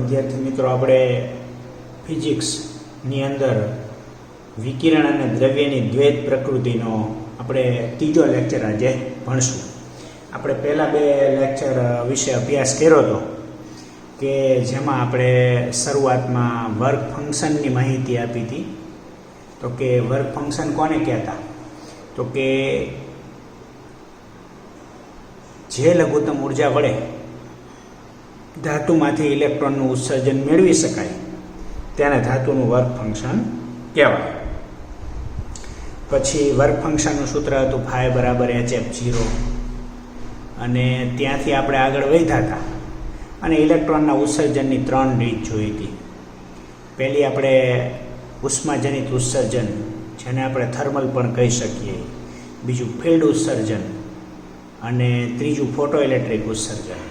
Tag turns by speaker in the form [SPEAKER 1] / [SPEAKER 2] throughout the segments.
[SPEAKER 1] વિદ્યાર્થી મિત્રો, આપણે ફિઝિક્સની અંદર વિકિરણ અને દ્રવ્યની દ્વૈત પ્રકૃતિનો આપણે ત્રીજો લેક્ચર આજે ભણશું. આપણે પહેલાં બે લેક્ચર વિશે અભ્યાસ કર્યો હતો કે જેમાં આપણે શરૂઆતમાં વર્ક ફંક્શનની માહિતી આપી હતી. તો કે વર્ક ફંક્શન કોને કહેતા? તો કે જે લઘુત્તમ ઉર્જા વડે ધાતુમાંથી ઇલેક્ટ્રોનનું ઉત્સર્જન મેળવી શકાય તેને ધાતુનું વર્ક ફંક્શન કહેવાય. પછી વર્ક ફંક્શનનું સૂત્ર હતું ફાઈ બરાબર HF0, અને ત્યાંથી આપણે આગળ વધ્યા હતા અને ઇલેક્ટ્રોનના ઉત્સર્જનની 3 રીત જોઈ હતી. પહેલી આપણે ઉષ્માજનિત ઉત્સર્જન, જેને આપણે થર્મલ પણ કહી શકીએ. બીજું ફિલ્ડ ઉત્સર્જન અને ત્રીજું ફોટો ઇલેક્ટ્રિક ઉત્સર્જન.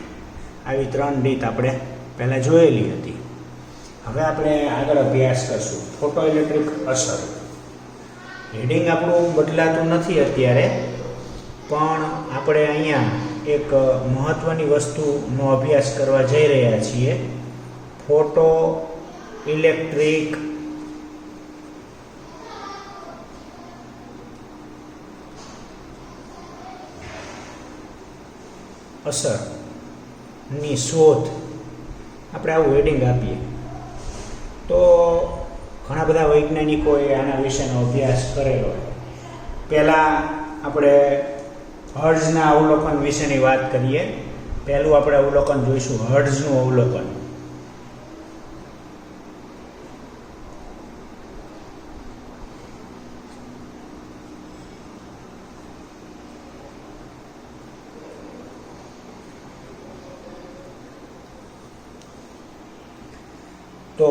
[SPEAKER 1] આવી 3 રીત આપણે પહેલાં જોયેલી હતી. હવે આપણે આગળ અભ્યાસ કરશું ફોટો ઇલેક્ટ્રિક અસર. હેડિંગ આપણું બદલાતું નથી અત્યારે, પણ આપણે અહીંયા એક મહત્ત્વની વસ્તુનો અભ્યાસ કરવા જઈ રહ્યા છીએ. ફોટો ઇલેક્ટ્રિક અસરની શોધ. આપણે આવું હેડિંગ આપીએ તો ઘણા બધા વૈજ્ઞાનિકોએ આના વિશેનો અભ્યાસ કરેલો. પહેલાં આપણે હર્ટ્ઝના અવલોકન વિશેની વાત કરીએ. પહેલું આપણે અવલોકન જોઈશું હર્ટ્ઝનું અવલોકન. તો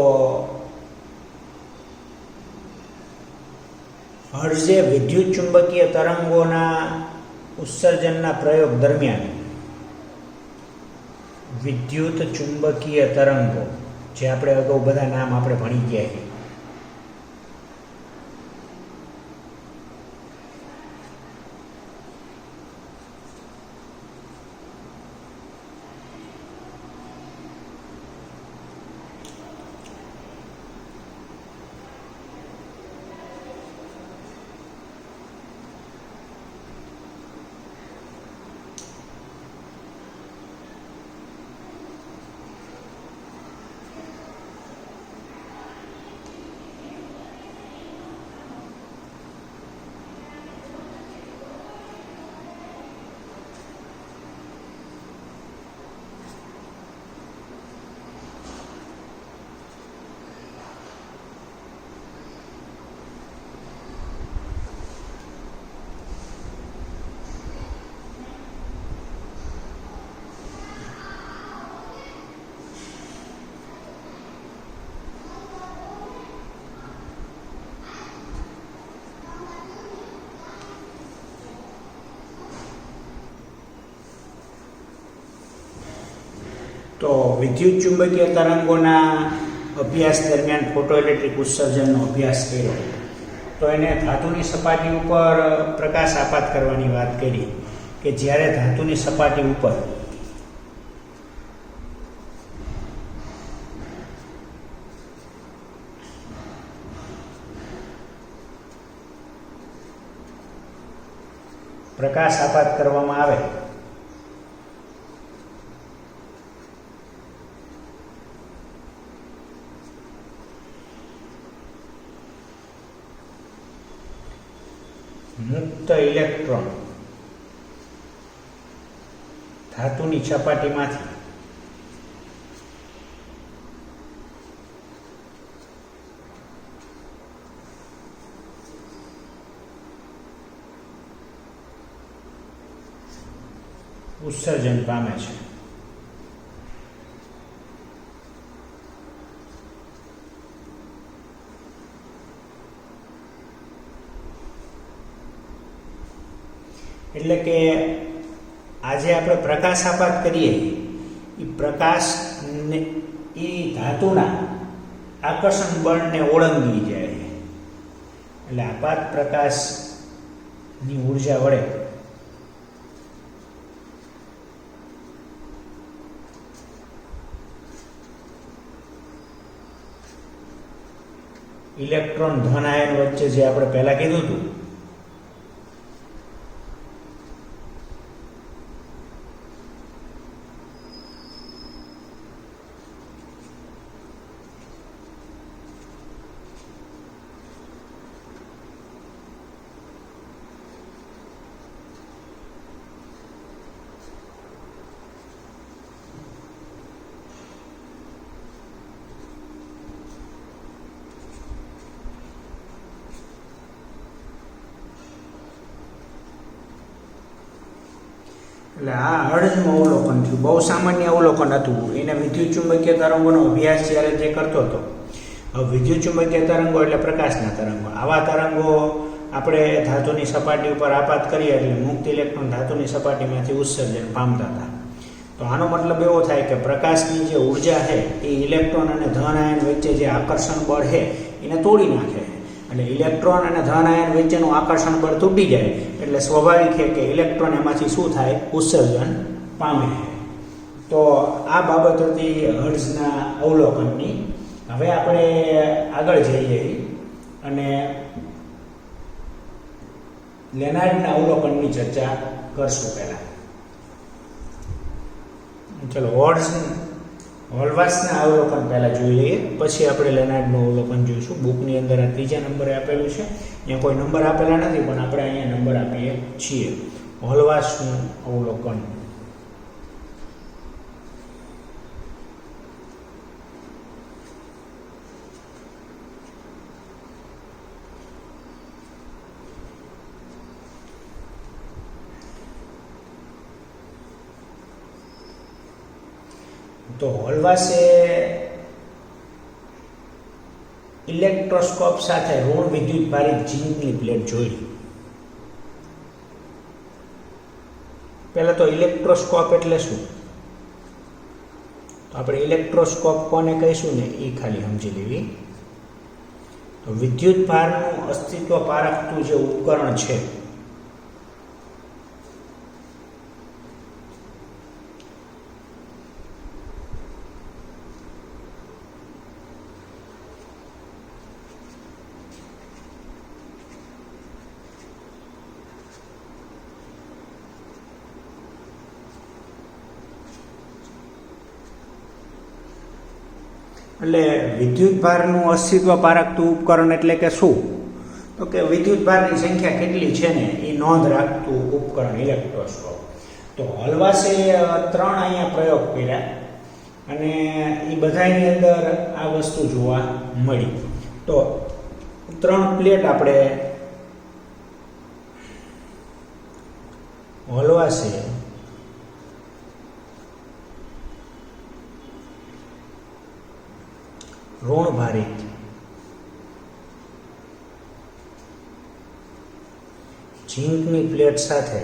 [SPEAKER 1] હર્ટ્ઝે વિદ્યુત ચુંબકીય તરંગોના ઉત્સર્જનના પ્રયોગ દરમિયાન વિદ્યુત ચુંબકીય તરંગો, જે આપણે અગાઉ બધા નામ આપણે ભણી ગયા છીએ, તો વિદ્યુત ચુંબકીય તરંગોના અભ્યાસ દરમિયાન ફોટો ઇલેક્ટ્રિક ઉત્સર્જનનો અભ્યાસ કર્યો. તો એને ધાતુની સપાટી ઉપર પ્રકાશ આપાત કરવાની વાત કરી કે જ્યારે ધાતુની સપાટી ઉપર પ્રકાશ આપાત કરવામાં આવે મુક્ત ઇલેક્ટ્રોન ધાતુની સપાટીમાંથી ઉત્સર્જન પામે છે. એટલે કે આજે આપણે પ્રકાશ આપાત કરીએ એ પ્રકાશને એ ધાતુના આકર્ષણ બળને ઓળંગી જાય. એટલે આપાત પ્રકાશની ઉર્જા વડે ઇલેક્ટ્રોન ધન આયન વચ્ચે જે આપણે પહેલા કીધું હતું એટલે આ હળજનું અવલોકન થયું, બહુ સામાન્ય અવલોકન હતું. એને વિદ્યુત ચુંબકીય તરંગોનો અભ્યાસ જ્યારે જે કરતો હતો. હવે વિદ્યુત ચુંબકીય તરંગો એટલે પ્રકાશના તરંગો. આવા તરંગો આપણે ધાતુની સપાટી ઉપર આપાત કરીએ એટલે મુક્ત ઇલેક્ટ્રોન ધાતુની સપાટીમાંથી ઉત્સર્જન પામતા હતા. તો આનો મતલબ એવો થાય કે પ્રકાશની જે ઉર્જા છે એ ઇલેક્ટ્રોન અને ધન આયન વચ્ચે જે આકર્ષણ બળ છે એને તોડી નાખે. એટલે ઇલેક્ટ્રોન અને ધન આયન વચ્ચેનું આકર્ષણ બળ તૂટી જાય એટલે સ્વાભાવિક છે કે ઇલેક્ટ્રોન એમાંથી શું થાય, ઉત્સર્જન પામે. તો આ બાબત હતી હર્ટ્ઝના અવલોકનની. હવે આપણે આગળ જઈએ અને લેનાર્ડના અવલોકનની ચર્ચા કરશું. પહેલા ચલો હોલવાર્ટ્સના અવલોકન પહેલા જોઈ લઈએ, પછી આપણે લેનાર્ડનું અવલોકન જોઈશું. બુકની અંદર આ ત્રીજા નંબરે આપેલું છે. અહીંયા કોઈ નંબર આપેલા નથી પણ આપણે અહીંયા નંબર આપીએ છીએ. હોલવાર્ટ્સનું અવલોકન. તો હોલવાર્ટ્સે ઇલેક્ટ્રોસ્કોપ સાથે ઋણ વિદ્યુત ભારિત ઝીંકની પ્લેટ જોઈ. પહેલા તો ઇલેક્ટ્રોસ્કોપ એટલે શું, તો આપણે ઇલેક્ટ્રોસ્કોપ કોને કહીશું ને એ ખાલી સમજી લેવી. તો વિદ્યુત ભારનું અસ્તિત્વ પારખતું જે ઉપકરણ છે એટલે વિદ્યુત ભારનું અસ્તિત્વ પારખતું ઉપકરણ એટલે કે શું, તો કે વિદ્યુત ભારની સંખ્યા કેટલી છે ને એ નોંધ રાખતું ઉપકરણ ઇલેક્ટ્રોસ્કોપ. તો હોલવાર્ટ્સે 3 અહીંયા પ્રયોગ કર્યા અને એ બધાની અંદર આ વસ્તુ જોવા મળી. તો 3 પ્લેટ આપણે હોલવાર્ટ્સે ઋણ ભારિત ઝીંકની પ્લેટ સાથે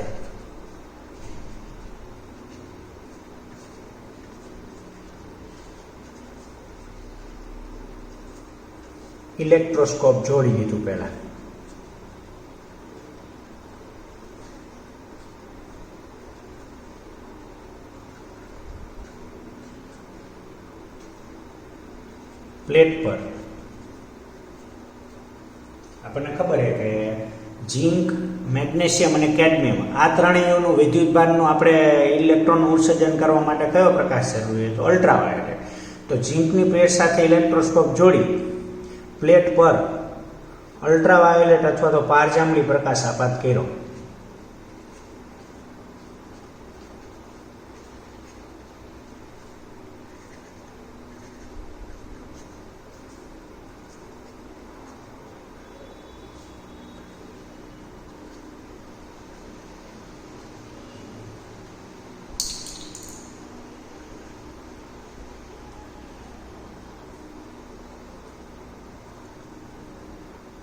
[SPEAKER 1] ઇલેક્ટ્રોસ્કોપ જોડી દીધું. પહેલા પ્લેટ પર આપણને ખબર છે કે ઝીંક, મેગ્નેશિયમ અને કેડમિયમ આ ત્રણેયનું વિદ્યુત ભારનું આપણે ઇલેક્ટ્રોનનું ઉત્સર્જન કરવા માટે કયો પ્રકાશ જરૂરી છે, તો અલ્ટ્રાવાયોલેટ. તો ઝીંકની પ્લેટ સાથે ઇલેક્ટ્રોસ્કોપ જોડી પ્લેટ પર અલ્ટ્રાવાયોલેટ અથવા તો પારજાંબલી પ્રકાશ આપાત કર્યો.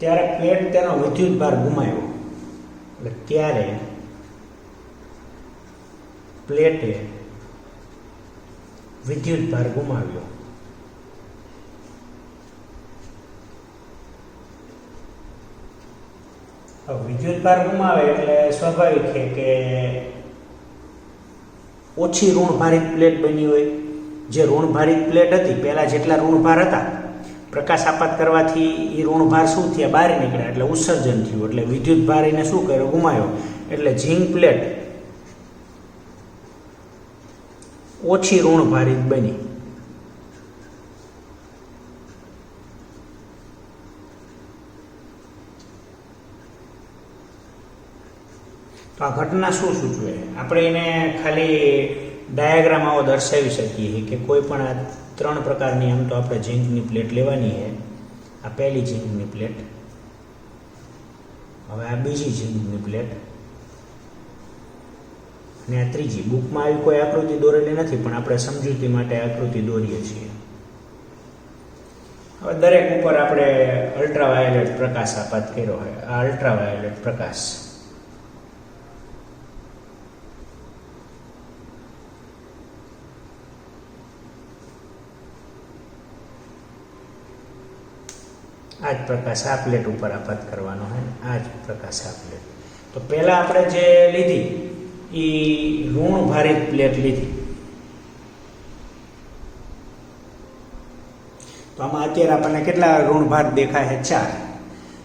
[SPEAKER 1] ત્યારે પ્લેટ તેનો વિદ્યુત ભાર ગુમાવ્યો. એટલે ત્યારે પ્લેટે વિદ્યુત ભાર ગુમાવ્યો. વિદ્યુત ભાર ગુમાવે એટલે સ્વાભાવિક છે કે ઓછી ઋણભારિત પ્લેટ બની હોય. જે ઋણભારિત પ્લેટ હતી, પહેલા જેટલા ઋણભાર હતા પ્રકાશ આપાત કરવાથી એ ઋણભાર શું થયા, બહાર નીકળ્યા એટલે ઉત્સર્જન થયું, એટલે વિદ્યુત ભાર એને શું કર્યો, ગુમાયો, એટલે ઝીંક પ્લેટ ઓછી ઋણભારિત બની. તો આ ઘટના શું સૂચવે, આપણે એને ખાલી ડાયાગ્રામ આવો દર્શાવી શકીએ કે કોઈ પણ આ 3 પ્રકારની, આમ તો આપણે ઝીંકની પ્લેટ લેવાની છે. આ પહેલી ઝીંકની પ્લેટ, હવે આ બીજી ઝીંકની પ્લેટ, અને આ ત્રીજી. બુકમાં આવી કોઈ આકૃતિ દોરેલી નથી, પણ આપણે સમજૂતી માટે આકૃતિ દોરીએ છીએ. હવે દરેક ઉપર આપણે અલ્ટ્રાવાયોલેટ પ્રકાશ આપાત કર્યો હોય. આ અલ્ટ્રાવાયોલેટ પ્રકાશ, આ જ પ્રકાશ આ પ્લેટ ઉપર આપાત કરવાનો હોય, આ જ પ્રકાશ આ પ્લેટ. તો પહેલા આપણે જે લીધી એ ઋણ ભારિત પ્લેટ લીધી. તો આમાં અત્યારે આપણને કેટલા ઋણ ભાર દેખાય છે, 4.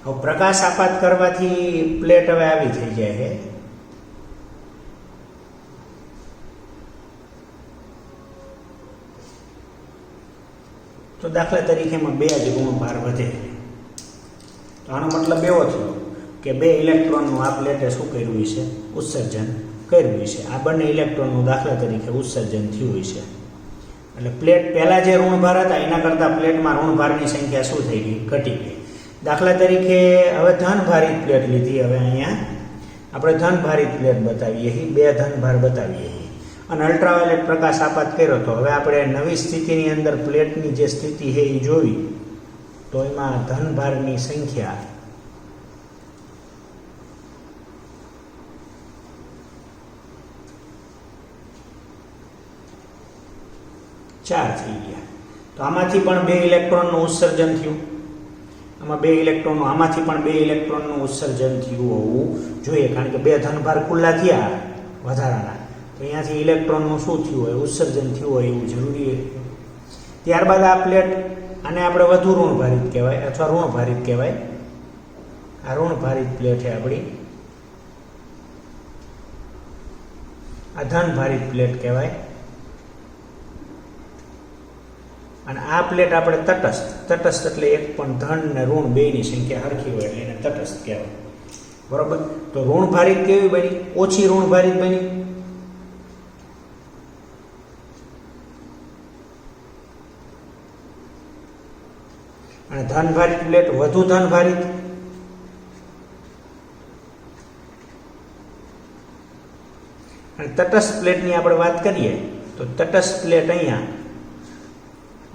[SPEAKER 1] હવે પ્રકાશ આપાત કરવાથી પ્લેટ હવે આવી થઈ જાય છે. તો દાખલા તરીકે એમાં 2 જ ઋણ ભાર વધે. તો આનો મતલબ એવો થયો કે 2 ઇલેક્ટ્રોનનું આ પ્લેટે શું કર્યું છે, ઉત્સર્જન કર્યું છે. આ બંને ઇલેક્ટ્રોનનું દાખલા તરીકે ઉત્સર્જન થયું છે. એટલે પ્લેટ પહેલાં જે ઋણભાર હતા એના કરતાં પ્લેટમાં ઋણભારની સંખ્યા શું થઈ ગઈ, ઘટી ગઈ. દાખલા તરીકે હવે ધનભારિત પ્લેટ લીધી. હવે અહીંયા આપણે ધનભારિત પ્લેટ બતાવીએ છીએ, 2 ધનભાર બતાવીએ છીએ, અને અલ્ટ્રાવાયોલેટ પ્રકાશ આપાત કર્યો. તો હવે આપણે નવી સ્થિતિની અંદર પ્લેટની જે સ્થિતિ છે એ જોવી. તો એમાં ધનભારની સંખ્યા ચાર થઈ ગયા. તો આમાંથી પણ 2 ઇલેક્ટ્રોનનું ઉત્સર્જન થયું. આમાં 2 ઇલેક્ટ્રોનનું, આમાંથી પણ 2 ઇલેક્ટ્રોનનું ઉત્સર્જન થયું હોવું જોઈએ, કારણ કે 2 ધનભાર ખુલ્લા થયા વધારાના. તો અહીંયાથી ઇલેક્ટ્રોનનું શું થયું હોય, ઉત્સર્જન થયું હોય એવું જરૂરી. ત્યારબાદ આ પ્લેટ, આને આપણે વધુ ઋણભારિત કહેવાય અથવા ઋણભારિત કહેવાય. આ ઋણભારિત પ્લેટ છે આપણી, આ ધનભારિત પ્લેટ કહેવાય. અને આ પ્લેટ આપણે તટસ્થ, તટસ્થ એટલે એક પણ ધન ને ઋણ બેયની સંખ્યા હરખી હોય એટલે એને તટસ્થ કહેવાય. બરોબર. તો ઋણભારિત કેવી બની, ઓછી ઋણભારિત બની. અને ધનભારિત પ્લેટ વધુ ધનભારિત. અને તટસ્થ પ્લેટની આપણે વાત કરીએ તો તટસ્થ પ્લેટ અહીંયા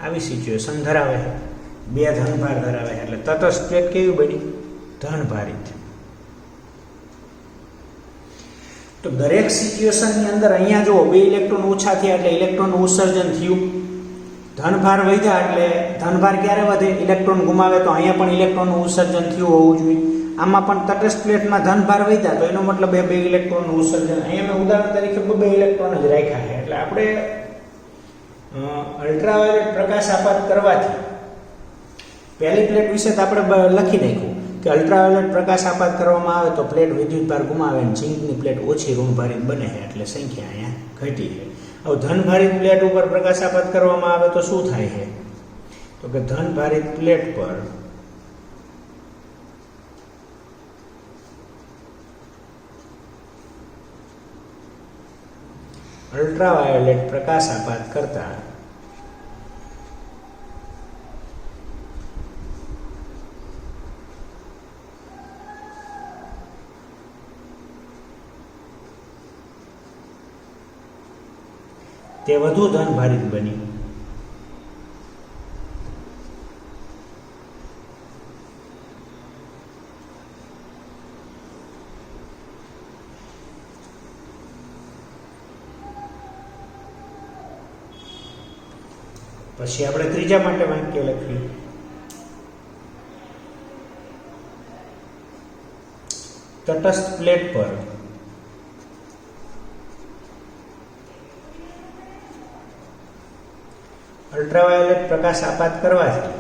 [SPEAKER 1] આવી સિચ્યુએશન ધરાવે છે, 2 ધનભાર ધરાવે છે. એટલે તટસ્થ પ્લેટ કેવી બની, ધનભારિત. તો દરેક સિચ્યુએશનની અંદર અહીંયા જો 2 ઇલેક્ટ્રોન ઓછા થયા એટલે ઇલેક્ટ્રોનનું ઉત્સર્જન થયું. ધનભાર વધ્યા એટલે ધનભાર ક્યારે વધે, ઇલેક્ટ્રોન ગુમાવે. તો અહીંયા પણ ઇલેક્ટ્રોનનું ઉત્સર્જન થયું હોવું જોઈએ. આમાં પણ તટસ્થ પ્લેટમાં ધનભાર વધ્યા તો એનો મતલબ 2 ઇલેક્ટ્રોનનું ઉત્સર્જન. અહીંયા મેં ઉદાહરણ તરીકે 2 ઇલેક્ટ્રોન જ રાખ્યા છે. એટલે આપણે અલ્ટ્રાવાયોલેટ પ્રકાશ આપાત કરવાથી પહેલી પ્લેટ વિશે તો આપણે લખી નાખ્યું કે અલ્ટ્રાવાયોલેટ પ્રકાશ આપાત કરવામાં આવે તો પ્લેટ વિદ્યુતભાર ગુમાવે અને ઝીંકની પ્લેટ ઓછી ઋણભારિત બને છે, એટલે સંખ્યા અહીંયા ઘટી છે. હવે ધનભારિત પ્લેટ ઉપર પ્રકાશ આપાત કરવામાં આવે તો શું થાય છે, તો કે ધનભારિત પ્લેટ પર અલ્ટ્રાવાયોલેટ પ્રકાશ આપાત કરતા તે વધુ ધનભારિત બની. પછી આપણે ત્રીજા માટે વાક્ય લખ્યું. તટસ્થ પ્લેટ પર અલ્ટ્રાવાયોલેટ પ્રકાશ આપાત કરવાથી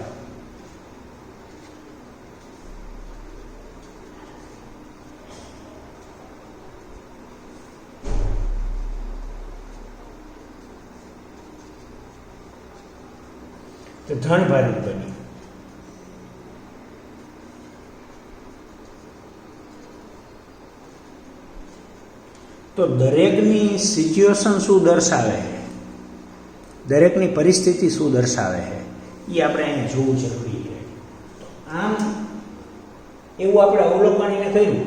[SPEAKER 1] ધનભારિત બની. તો દરેકની સિચ્યુએશન શું દર્શાવે છે, દરેકની પરિસ્થિતિ શું દર્શાવે છે, એ આપણે અહીંયા જોવું જરૂરી છે. તો આમ એવું આપણે અવલોકન એને કર્યું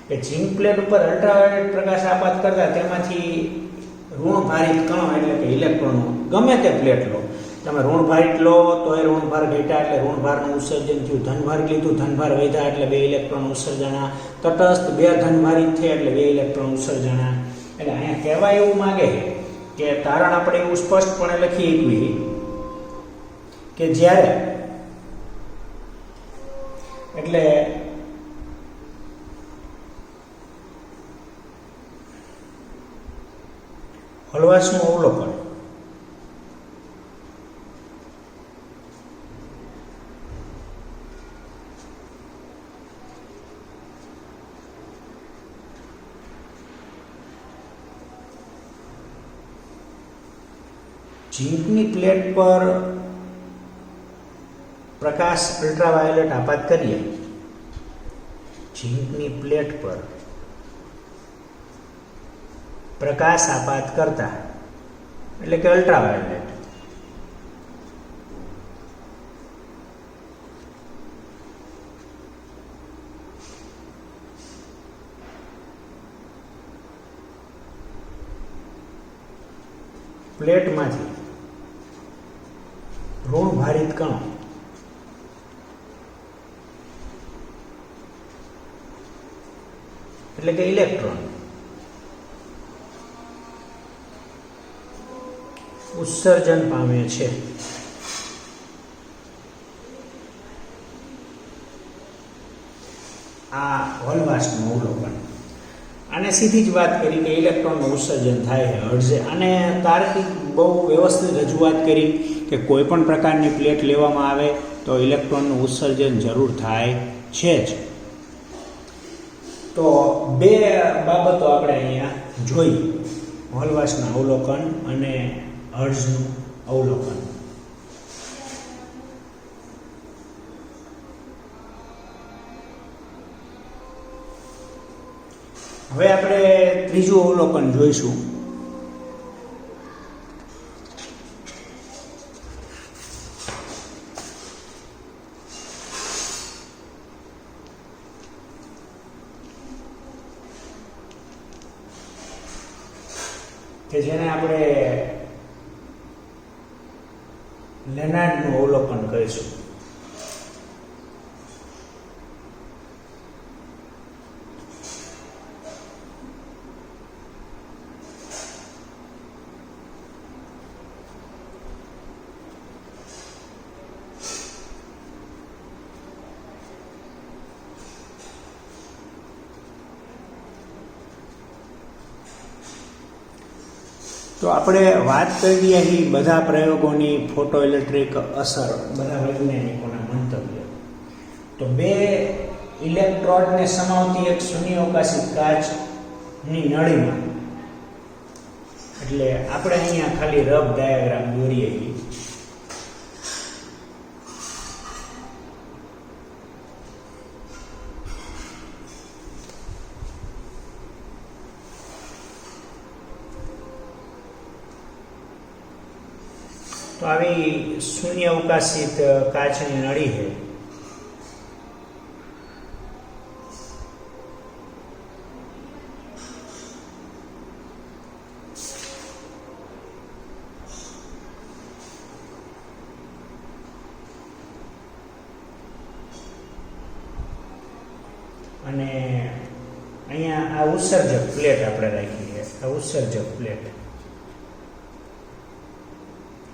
[SPEAKER 1] કે ઝીંક પ્લેટ ઉપર અલ્ટ્રાવાયોલેટ પ્રકાશ આપાત કરતા તેમાંથી ઋણભારિત કણો એટલે કે ઇલેક્ટ્રોનો ગમે તે પ્લેટ લો, તમે ઋણભારિત લો તો એ ઋણભાર ઘટ્યા એટલે ઋણભારનું ઉત્સર્જન થયું, ધનભાર લીધું ધનભાર વધ્યા એટલે 2 ઇલેક્ટ્રોન ઉત્સર્જના, તટસ્થ 2 ધનભારિત થયા એટલે 2 ઇલેક્ટ્રોન ઉત્સર્જના. એટલે અહીંયા કહેવા એવું માંગે કે તારણ આપણે એવું સ્પષ્ટપણે લખી શકીએ કે જ્યારે એટલે હળવાશનું અવલોકન ઝીંકની પ્લેટ પર પ્રકાશ અલ્ટ્રાવાયોલેટ આપાત કરીએ, ઝીંકની પ્લેટ પર પ્રકાશ આપાત કરતા એટલે કે અલ્ટ્રાવાયોલેટ, પ્લેટમાંથી ઋણભારિત કણો એટલે કે ઇલેક્ટ્રોન ઉત્સર્જન પામે છે. આ હળવાશનું અવલોકન. આને સીધી જ વાત કરી કે ઇલેક્ટ્રોનનું ઉત્સર્જન થાય છે હર્ટ્ઝે. અને તાર્કિક બહુ વ્યવસ્થિત રજૂઆત કરી કે કોઈ પણ પ્રકારની પ્લેટ લેવામાં આવે તો ઇલેક્ટ્રોનનું ઉત્સર્જન જરૂર થાય છે જ. તો 2 બાબતો આપણે અહીંયા જોઈ, હળવાશના અવલોકન અને હર્ટ્ઝનું અવલોકન. હવે આપણે ત્રીજું અવલોકન જોઈશું. કે જેને આપણે લેનાર્ડનું અવલોકન કરીશું. તો આપણે વાત કરી અહીં બધા પ્રયોગોની ફોટો ઇલેક્ટ્રિક અસર, બધા વૈજ્ઞાનિકોના મંતવ્ય. તો 2 ઇલેક્ટ્રોડને સમાવતી એક શૂન્યાવકાશી કાચની નળીમાં, એટલે આપણે અહીંયા ખાલી રફ ડાયાગ્રામ દોરીએ. તો આવી શૂન્ય અવકાશિત કાચની નળી છે. અને અહીંયા આ ઉત્સર્જક પ્લેટ આપણે રાખી છે, આ ઉત્સર્જક પ્લેટ,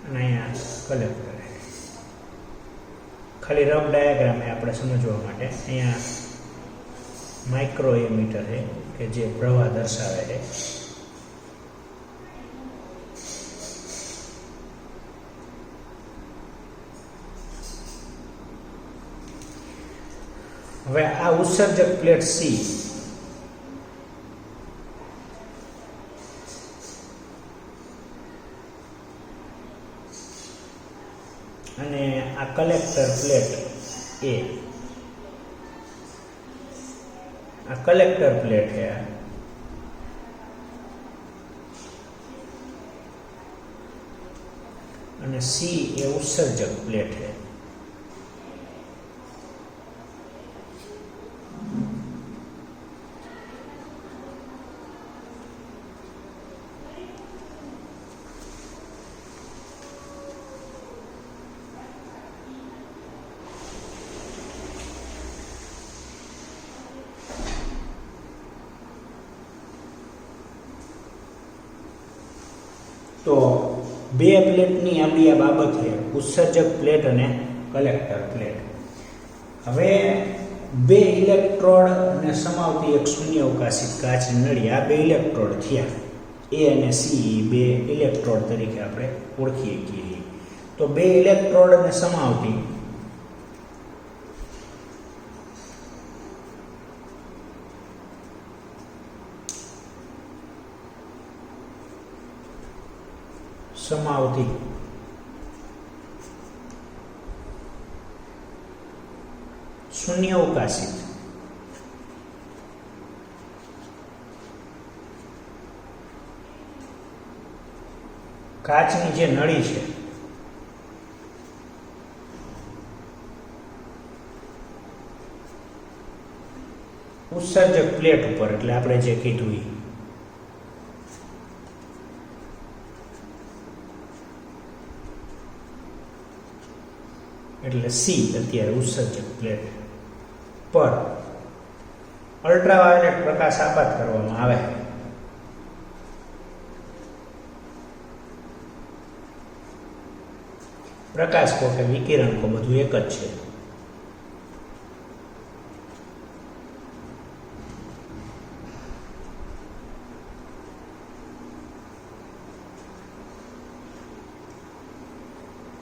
[SPEAKER 1] અને અહીંયા કલેક્ટર. ખાલી રફ ડાયાગ્રામ આપણે સમજવા માટે અહીંયા માઇક્રો એમીટર છે કે જે પ્રવાહ દર્શાવે છે. હવે આ ઉત્સર્જક પ્લેટ સી, અને આ કલેક્ટર પ્લેટ એ, આ કલેક્ટર પ્લેટ છે અને સી એ ઉત્સર્જક પ્લેટ છે. તો બે પ્લેટની આપણી આ બાબત છે, ઉત્સર્જક પ્લેટ અને કલેક્ટર પ્લેટ. હવે બે ઇલેક્ટ્રોડને સમાવતી એક શૂન્યાવકાશી કાચની નળી, આ બે ઇલેક્ટ્રોડ થયા, એ અને સી બે ઇલેક્ટ્રોડ તરીકે આપણે ઓળખીએ છીએ. તો બે ઇલેક્ટ્રોડને સમાવતી શૂન્યાવકાશી કાચની જે નળી છે ઉત્સર્જક પ્લેટ ઉપર, એટલે આપણે જે કીધું એ એટલે સી અત્યારે ઉત્સર્જક પ્લેટ પર અલ્ટ્રાવાયોલેટ પ્રકાશ આપાત કરવામાં આવે. પ્રકાશ કો કે વિકિરણ કો બધું એક જ છે.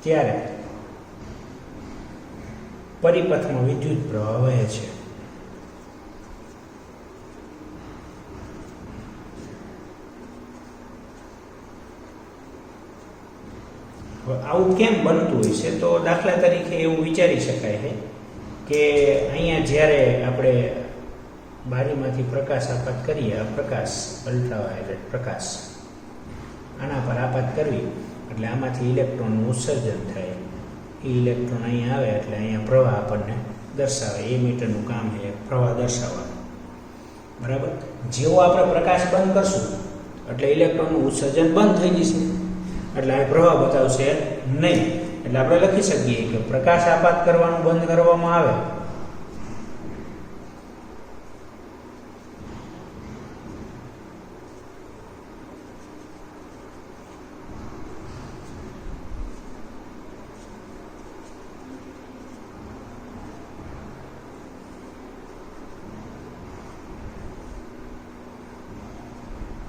[SPEAKER 1] ત્યારે પરિપથમાં વિદ્યુત પ્રવાહ વહે છે. આવું કેમ બનતું હોય છે? તો દાખલા તરીકે એવું વિચારી શકાય છે કે અહીંયા જ્યારે આપણે બારીમાંથી પ્રકાશ આપાત કરીએ, આ પ્રકાશ અલ્ટ્રાવાયોલેટ પ્રકાશ આના પર આપાત કરવી એટલે આમાંથી ઇલેક્ટ્રોનનું ઉત્સર્જન થાય. એ ઇલેક્ટ્રોન અહીંયા આવે એટલે અહીંયા પ્રવાહ આપણને દર્શાવે. એ મીટરનું કામ છે પ્રવાહ દર્શાવવાનું, બરાબર. જેવો આપણે પ્રકાશ બંધ કરશું એટલે ઇલેક્ટ્રોનનું ઉત્સર્જન બંધ થઈ જશે, એટલે આ પ્રવાહ બતાવશે નહીં. એટલે આપણે લખી શકીએ કે પ્રકાશ આપાત કરવાનું બંધ કરવામાં આવે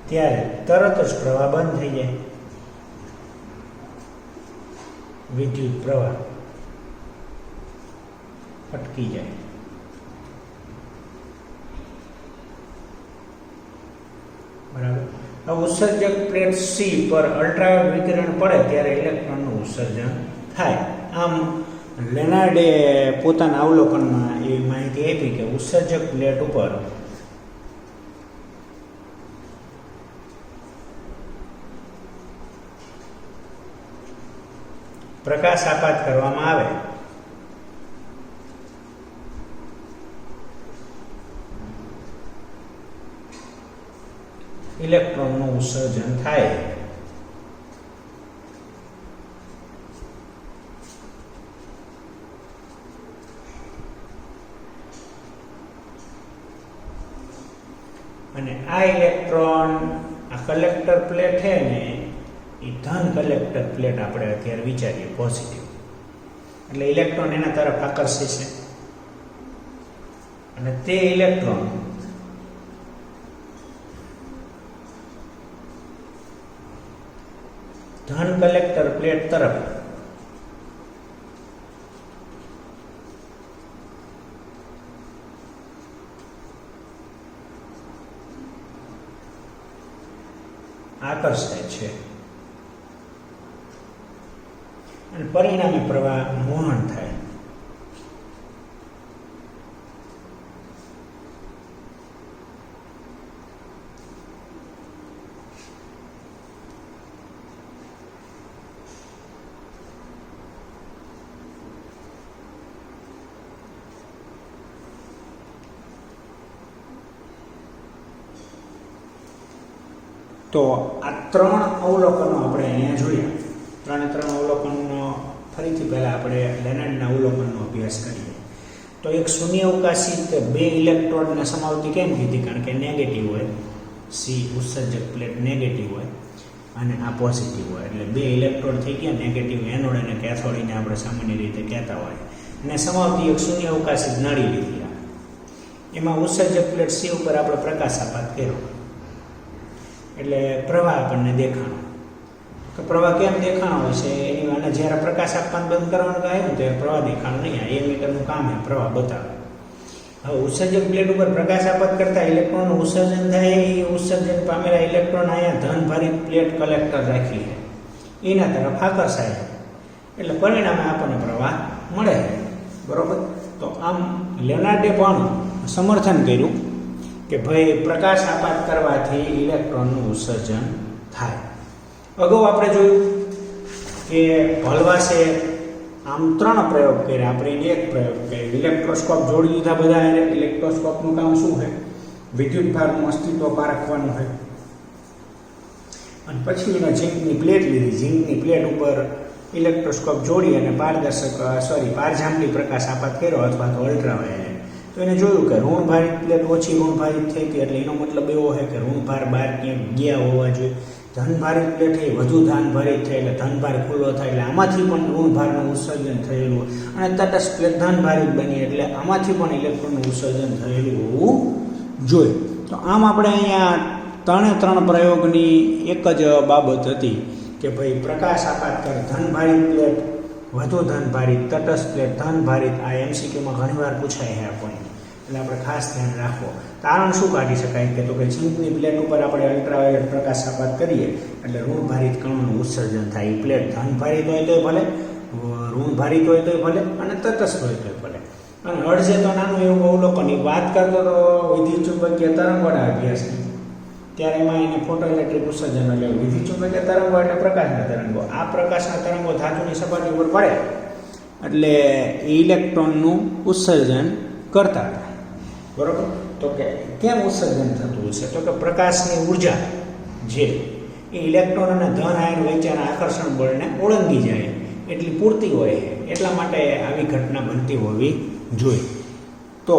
[SPEAKER 1] ત્યારે તરત જ પ્રવાહ બંધ થઈ જાય, વિદ્યુત પ્રવાહ અટકી જાય. બરાબર. આ ઉત્સર્જક પ્લેટ સી પર અલ્ટ્રાવાયોલેટ વિકિરણ પડે ત્યારે ઇલેક્ટ્રોનનું ઉત્સર્જન થાય. આમ લેનાર્ડે પોતાના અવલોકનમાં એવી માહિતી આપી કે ઉત્સર્જક પ્લેટ ઉપર પ્રકાશ આપાત કરવામાં આવે ઇલેક્ટ્રોનનું ઉત્સર્જન થાય. અને આ ઇલેક્ટ્રોન આ કલેક્ટર પ્લેટ છે ને એ ધન કલેક્ટર પ્લેટ આપણે અત્યારે વિચારીએ પોઝિટિવ, એટલે ઇલેક્ટ્રોન એના તરફ આકર્ષે છે અને તે ઇલેક્ટ્રોન ધન કલેક્ટર પ્લેટ તરફ આકર્ષાય છે. અને પરિણામે પ્રવાહ વહન થાય. તો આ 3 અવલોકનો આપણે અહીંયા જોયા. 3 અવલોકનનો ફરીથી પહેલાં આપણે લેનાર્ડના અવલોકનનો અભ્યાસ કરીએ. તો એક શૂન્યાવકાશી કે 2 ઇલેક્ટ્રોડને સમાવતી કેમ કીધી? કારણ કે નેગેટિવ હોય, સી ઉત્સર્જક પ્લેટ નેગેટિવ હોય અને આ પોઝિટિવ હોય, એટલે 2 ઇલેક્ટ્રોડ થઈ ગયા નેગેટિવ એનોડ અને કેથોડને આપણે સામાન્ય રીતે કહેતા હોય. અને સમાવતી એક શૂન્યાવકાશી નળી લીધી. એમાં ઉત્સર્જક પ્લેટ સી ઉપર આપણે પ્રકાશાપાત કર્યો એટલે પ્રવાહ આપણને દેખાણો. કે પ્રવાહ કેમ દેખાણો હોય છે એની અને જ્યારે પ્રકાશ આપવાનું બંધ કરવાનું કહે ને ત્યારે પ્રવાહ દેખાણો નહીં. આ એમીટરનું કામ છે પ્રવાહ બતાવે. હવે ઉત્સર્જક પ્લેટ ઉપર પ્રકાશ આપાત કરતા ઇલેક્ટ્રોનનું ઉત્સર્જન થાય. એ ઉત્સર્જન પામેલા ઇલેક્ટ્રોન અહીંયા ધનભારિત પ્લેટ કલેક્ટર રાખી છે, એના તરફ આકર્ષાય એટલે પરિણામે આપણને પ્રવાહ મળે. બરોબર. તો આમ લેનાર્ડે પણ સમર્થન કર્યું કે ભાઈ પ્રકાશ આપાત કરવાથી ઇલેક્ટ્રોનનું ઉત્સર્જન થાય. અગાઉ આપણે જોયું કે ભલવાસે આમ 3 પ્રયોગ કર્યા. આપણે એને એક પ્રયોગ કર્યો. ઇલેક્ટ્રોસ્કોપ જોડી દીધા બધા. ઇલેક્ટ્રોસ્કોપનું કામ શું છે? વિદ્યુત ભારનું અસ્તિત્વ પારખવાનું છે. અને પછી એને ઝીંકની પ્લેટ લીધી. ઝીંકની પ્લેટ ઉપર ઇલેક્ટ્રોસ્કોપ જોડી અને પારજાંબલી પ્રકાશ આપાત કર્યો અથવા તો અલ્ટ્રાવાયોલેટ. તો એને જોયું કે ઋણભારિત પ્લેટ ઓછી ઋણભારિત થઈ હતી, એટલે એનો મતલબ એવો છે કે ઋણભાર બહાર ક્યાંક ગયા હોવા જોઈએ. ધનભારિત પ્લેટ એ વધુ ધનભારિત થાય એટલે ધનભાર ખુલ્લો થાય એટલે આમાંથી પણ ઋણભારનું ઉત્સર્જન થયેલું. અને તટસ્થ પ્લેટ ધનભારિત બની એટલે આમાંથી પણ ઇલેક્ટ્રોનનું ઉત્સર્જન થયેલું હોવું જોઈએ. તો આમ આપણે અહીંયા 3 પ્રયોગની એક જ બાબત હતી કે ભાઈ પ્રકાશ આપાત કરે ધનભારિત પ્લેટ, વધુ ધનભારિત, તટસ્થ પ્લેટ, ધનભારિત. આ MCQમાં ઘણીવાર પૂછાય છે આપણને, એટલે આપણે ખાસ ધ્યાન રાખવો. તારણ શું કાઢી શકાય કે તો કે ઝીંકની પ્લેટ ઉપર આપણે અલ્ટ્રાવાયોલેટ પ્રકાશ આપાત કરીએ એટલે ઋણભારિત કણોનું ઉત્સર્જન થાય. એ પ્લેટ ધનભારિત હોય તોય ભલે, ઋણભારિત હોય તોય ભલે અને તટસ્થ હોય તોય ભલે. અને અડધે તો નાનું એવું અવલોકન વાત કરતો તો વિદ્યુત ચુંબકીય તરંગોના અભ્યાસની, ત્યારે એમાં એને ફોટોઇલેક્ટ્રિક ઉત્સર્જન એટલે વિદ્યુત ચુંબકીય તરંગો એટલે પ્રકાશના તરંગો. આ પ્રકાશના તરંગો ધાતુની સપાટી ઉપર પડે એટલે ઇલેક્ટ્રોનનું ઉત્સર્જન કરતા હતા. બરોબર. તો કે કેમ ઉત્સર્જન થતું હશે? તો કે પ્રકાશની ઉર્જા જે એ ઇલેક્ટ્રોન અને ધન આયન વચ્ચેના આકર્ષણ બળને ઓળંગી જાય એટલી પૂરતી હોય છે. એટલા માટે આવી ઘટના બનતી હોવી જોઈએ. તો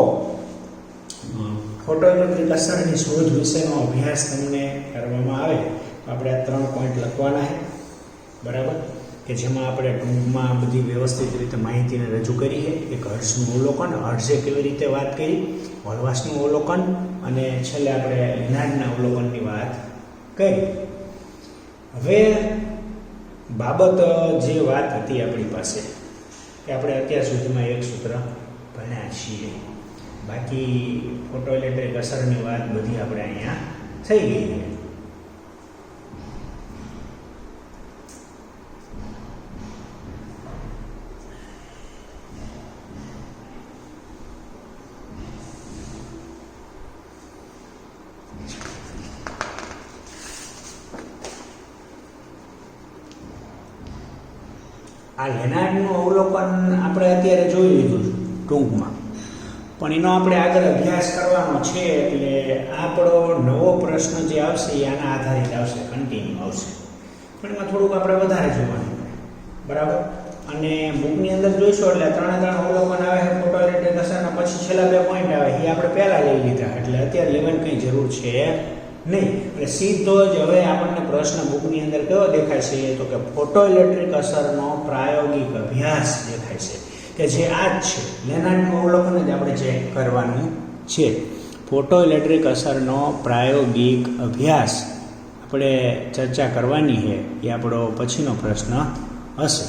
[SPEAKER 1] ફોટોઇલેક્ટ્રિક અસરની શોધ વિશેનો અભ્યાસ તમને કરવામાં આવે તો આપણે આ 3 પોઈન્ટ લખવાના છે. બરાબર. કે જેમાં આપણે ટૂંકમાં બધી વ્યવસ્થિત રીતે માહિતીને રજૂ કરીએ. એક હર્ટ્ઝનું અવલોકન, હર્ટ્ઝે કેવી રીતે વાત કરી, વોલ્વાસનું અવલોકન અને છેલ્લે આપણે લેનાર્ડના અવલોકનની વાત કરી. હવે બાબત જે વાત હતી આપણી પાસે કે આપણે અત્યાર સુધીમાં એક સૂત્ર ભણ્યા છીએ. બાકી ફોટોઇલેક્ટ્રિક અસરની વાત બધી આપણે અહીંયા થઈ ગઈ છે. આ લેનાર્ડનું અવલોકન આપણે અત્યારે જોઈ લીધું ટૂંકમાં, પણ એનો આપણે આગળ અભ્યાસ કરવાનો છે. એટલે આપણો નવો પ્રશ્ન જે આવશે એ આના આધારિત આવશે, કન્ટિન્યુ આવશે, પણ એમાં થોડુંક આપણે વધારે જોવાનું. બરાબર. અને બુકની અંદર જોઈશું એટલે 3 અવલોકન આવે છે ફોટોઇલેક્ટ્રિક અસરના. પછી છેલ્લા 2 પોઈન્ટ આવે એ આપણે પહેલાં લઈ લીધા, એટલે અત્યારે લેવાની કંઈ જરૂર છે નહીં. એટલે સીધો જ હવે આપણને પ્રશ્ન બુકની અંદર કયો દેખાય છે? તો કે ફોટોઇલેક્ટ્રિક અસરનો પ્રાયોગિક અભ્યાસ દેખાય છે, કે જે આ જ છે. લેનાર્ડનું અવલોકન જ આપણે ચેક કરવાનું છે. ફોટોઇલેક્ટ્રિક અસરનો પ્રાયોગિક અભ્યાસ આપણે ચર્ચા કરવાની છે. એ આપણો પછીનો પ્રશ્ન હશે.